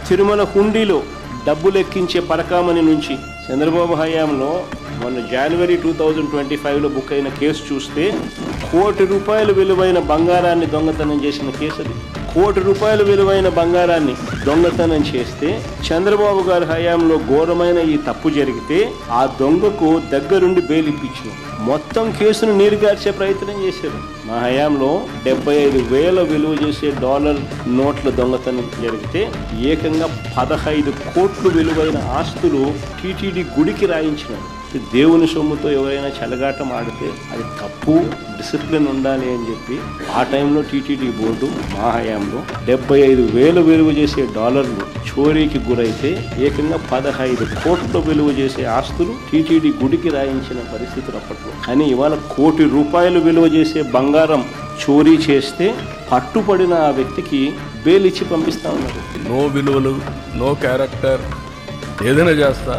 తిరుమల హుండీలో డబ్బులు ఎక్కించే పరకామణి నుంచి చంద్రబాబు హయాంలో మొన్న జనవరి 2025లో బుక్ అయిన కేసు చూస్తే ₹1 కోటి విలువైన బంగారాన్ని దొంగతనం చేసిన కేసు అది. ₹1 కోటి విలువైన బంగారాన్ని దొంగతనం చేస్తే చంద్రబాబు గారి హయాంలో ఘోరమైన ఈ తప్పు జరిగితే ఆ దొంగకు దగ్గరుండి బెయిల్ ఇప్పించారు. మొత్తం కేసును నీరుగార్చే ప్రయత్నం చేశారు. మా హయాంలో 75,000 విలువ చేసే డాలర్ నోట్ల దొంగతనం జరిగితే ఏకంగా 15 కోట్లు విలువైన ఆస్తులు టీటీడీ గుడికి రాయించినారు. దేవుని సొమ్ముతో ఎవరైనా చెలగాటం ఆడితే అది తప్పు, డిసిప్లిన్ ఉండాలి అని చెప్పి ఆ టైంలో టీటీడీ బోర్డు మా హయాంలో 75,000 విలువ చేసే డాలర్లు చోరీకి గురైతే ఏకంగా 15 కోట్ల విలువ చేసే ఆస్తులు టీటీడీ గుడికి రాయించిన పరిస్థితులు అప్పట్లో. కానీ ఇవాళ ₹1 కోటి విలువ చేసే బంగారం చోరీ చేస్తే పట్టుపడిన ఆ వ్యక్తికి బెయిల్ ఇచ్చి పంపిస్తా ఉన్నారు. నో విలువలు, నో క్యారెక్టర్, ఏదైనా చేస్తా